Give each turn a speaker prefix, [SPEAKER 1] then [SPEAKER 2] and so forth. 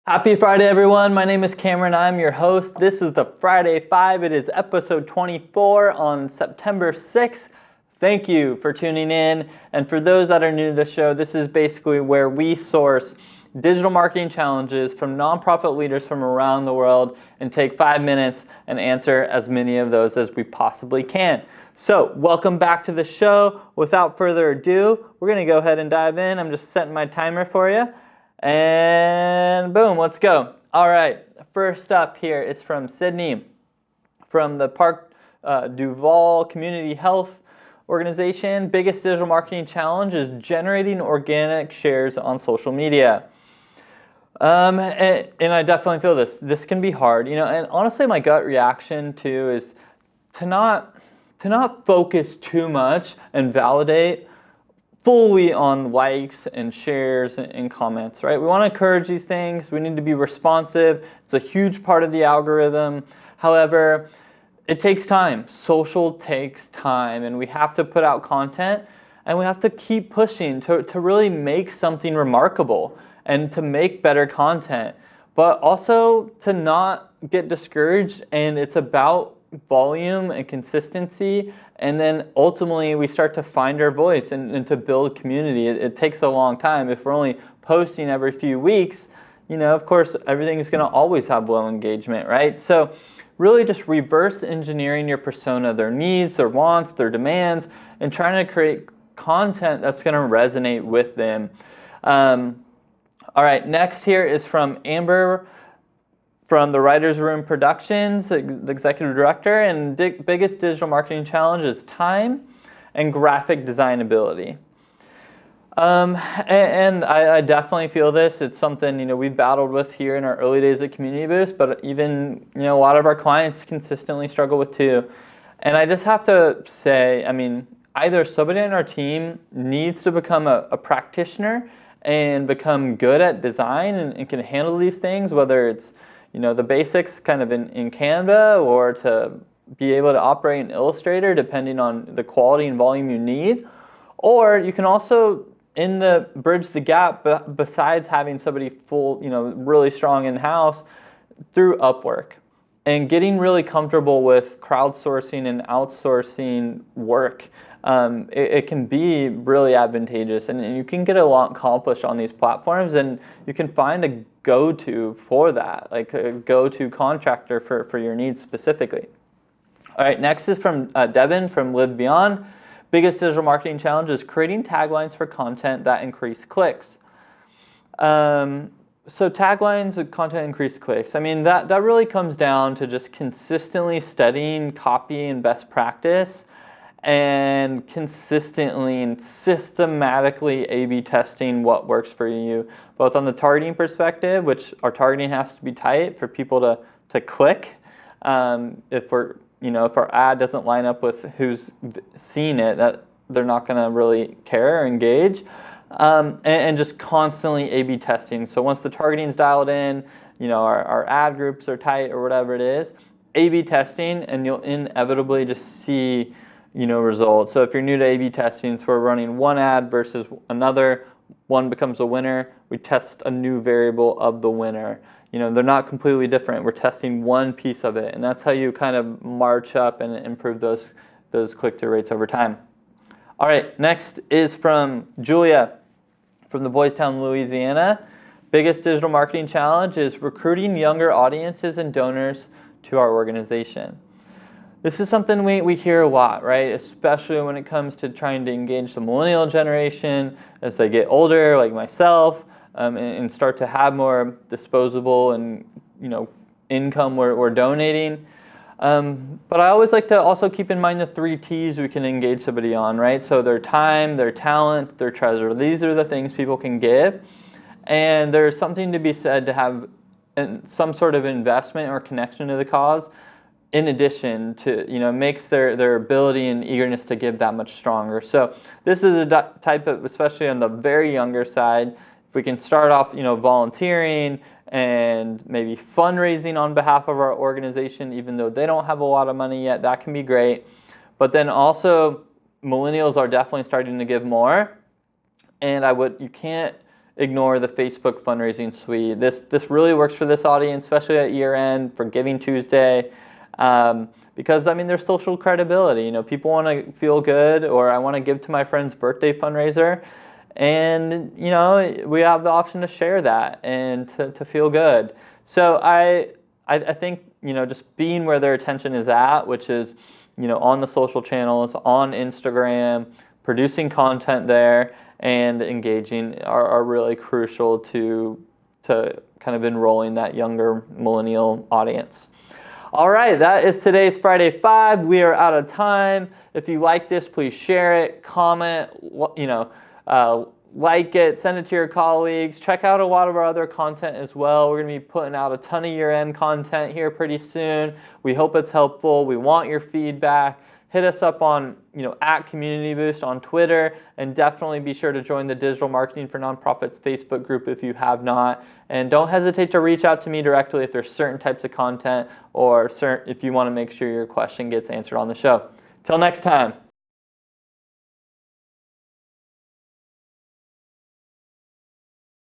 [SPEAKER 1] Happy Friday, everyone. My name is Cameron. I'm your host. This is the Friday 5. It is episode 24 on September 6th. Thank you for tuning in. And for those that are new to the show, this is basically where we source digital marketing challenges from nonprofit leaders from around the world and take 5 minutes and answer as many of those as we possibly can. So, welcome back to the show. Without further ado, we're going to go ahead and dive in. I'm just setting my timer for you. And boom, let's go. All right, first up here is from Sydney, from the Park Duval Community Health Organization. Biggest digital marketing challenge is generating organic shares on social media. And I definitely feel this. This can be hard, and honestly, my gut reaction too is to not focus too much and validate fully on likes and shares and comments, right? We want to encourage these things. We need to be responsive. It's a huge part of the algorithm. However, it takes time. Social takes time, and we have to put out content, and we have to keep pushing to really make something remarkable and to make better content, but also to not get discouraged. And it's about volume and consistency, and then ultimately we start to find our voice and to build community. It takes a long time. If we're only posting every few weeks, of course everything is going to always have low engagement, right? So really just reverse engineering your persona, their needs, their wants, their demands, and trying to create content that's going to resonate with them. All right, next here is from Amber, from the Writers Room Productions, the executive director. And biggest digital marketing challenge is time and graphic design ability. And I definitely feel this. It's something we've battled with here in our early days at Community Boost, but even a lot of our clients consistently struggle with too. And I just have to say, either somebody on our team needs to become a practitioner and become good at design and can handle these things, whether it's the basics kind of in Canva, or to be able to operate in Illustrator depending on the quality and volume you need. Or you can also bridge the gap besides having somebody full, really strong in-house through Upwork and getting really comfortable with crowdsourcing and outsourcing work. It can be really advantageous, and you can get a lot accomplished on these platforms, and you can find a go-to for that, like a go-to contractor for your needs specifically. All right, next is from Devin from Live Beyond. Biggest digital marketing challenge is creating taglines for content that increase clicks. So taglines and content increase clicks. That really comes down to just consistently studying copy and best practice, and consistently and systematically A/B testing what works for you, both on the targeting perspective, which our targeting has to be tight for people to click. If our ad doesn't line up with who's seen it, that they're not going to really care or engage. And just constantly A/B testing. So once the targeting is dialed in, our ad groups are tight or whatever it is, A/B testing, and you'll inevitably just see results. So if you're new to A/B testing, so we're running one ad versus another, one becomes a winner, we test a new variable of the winner. They're not completely different. We're testing one piece of it, and that's how you kind of march up and improve those click-through rates over time. All right, next is from Julia from the Boys Town, Louisiana. Biggest digital marketing challenge is recruiting younger audiences and donors to our organization. This is something we hear a lot, right? Especially when it comes to trying to engage the millennial generation as they get older, like myself, and start to have more disposable and income we're donating. But I always like to also keep in mind the 3 T's we can engage somebody on, right? So their time, their talent, their treasure. These are the things people can give. And there's something to be said to have some sort of investment or connection to the cause, in addition to, makes their ability and eagerness to give that much stronger. So this is a type of, especially on the very younger side, if we can start off, volunteering and maybe fundraising on behalf of our organization, even though they don't have a lot of money yet, that can be great. But then also, millennials are definitely starting to give more. And you can't ignore the Facebook fundraising suite. This really works for this audience, especially at year end for Giving Tuesday, because I mean there's social credibility. You know, people want to feel good, or I want to give to my friend's birthday fundraiser, and you know we have the option to share that and to feel good. So I think, you know, just being where their attention is at, which is, you know, on the social channels, on Instagram, producing content there, and engaging are really crucial to kind of enrolling that younger millennial audience. All right, that is today's Friday 5. We are out of time. If you like this, please share it, comment, you know, like it, send it to your colleagues. Check out a lot of our other content as well. We're going to be putting out a ton of year-end content here pretty soon. We hope it's helpful. We want your feedback. Hit us up on, you know, @CommunityBoost on Twitter, and definitely be sure to join the Digital Marketing for Nonprofits Facebook group if you have not. And don't hesitate to reach out to me directly if there's certain types of content, or if you want to make sure your question gets answered on the show. Till next time.